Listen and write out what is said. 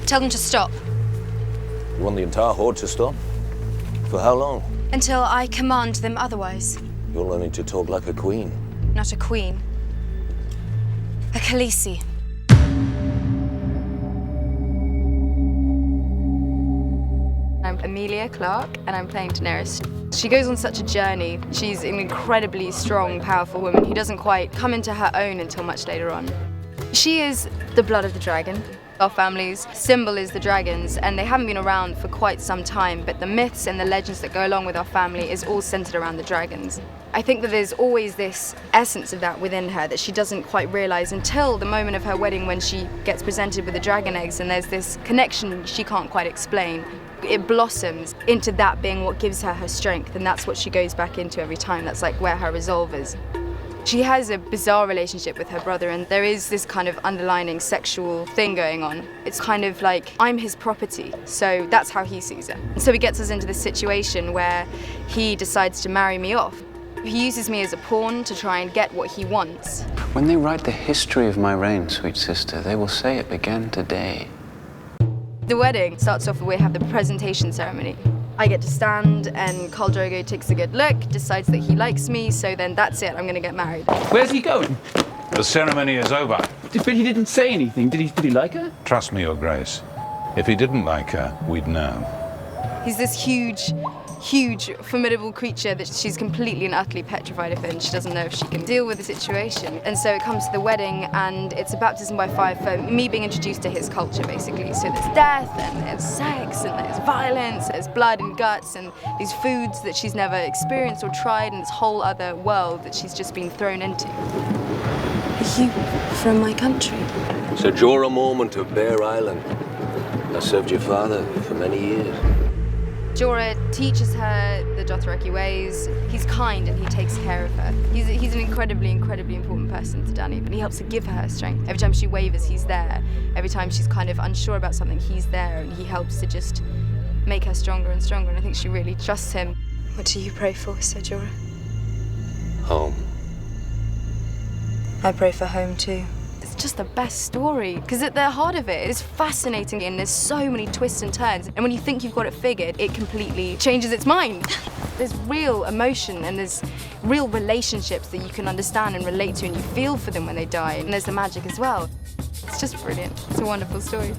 Tell them to stop. You want the entire horde to stop? For how long? Until I command them otherwise. You're learning to talk like a queen. Not a queen. A Khaleesi. I'm Emilia Clarke, and I'm playing Daenerys. She goes on such a journey. She's an incredibly strong, powerful woman who doesn't quite come into her own until much later on. She is the blood of the dragon. Our family's symbol is the dragons, and they haven't been around for quite some time, but the myths and the legends that go along with our family is all centered around the dragons. I think that there's always this essence of that within her that she doesn't quite realize until the moment of her wedding, when she gets presented with the dragon eggs, and there's this connection she can't quite explain. It blossoms into that being what gives her her strength, and that's what she goes back into every time. That's like where her resolve is. She has a bizarre relationship with her brother, and there is this kind of underlining sexual thing going on. It's kind of like, I'm his property, so that's how he sees it. And so he gets us into this situation where he decides to marry me off. He uses me as a pawn to try and get what he wants. When they write the history of my reign, sweet sister, they will say it began today. The wedding starts off, we have the presentation ceremony. I get to stand, and Khal Drogo takes a good look, decides that he likes me, so then that's it, I'm gonna get married. Where's he going? The ceremony is over. But he didn't say anything. Did he like her? Trust me, Your Grace. If he didn't like her, we'd know. He's this huge, formidable creature that she's completely and utterly petrified of, and she doesn't know if she can deal with the situation. And so it comes to the wedding, and it's a baptism by fire for me being introduced to his culture, basically. So there's death, and there's sex, and there's violence, there's blood and guts, and these foods that she's never experienced or tried, and this whole other world that she's just been thrown into. Are you from my country? It's a Jorah moment of Bear Island. I served your father for many years. Jorah teaches her the Dothraki ways. He's kind and he takes care of her. He's an incredibly important person to Dany, but he helps to give her strength. Every time she wavers, he's there. Every time she's kind of unsure about something, he's there, and he helps to just make her stronger and stronger, and I think she really trusts him. What do you pray for, Sir Jorah? Home. I pray for home too. It's just the best story, because at the heart of it is fascinating, and there's so many twists and turns, and when you think you've got it figured, it completely changes its mind. There's real emotion, and there's real relationships that you can understand and relate to, and you feel for them when they die, and there's the magic as well. It's just brilliant. It's a wonderful story.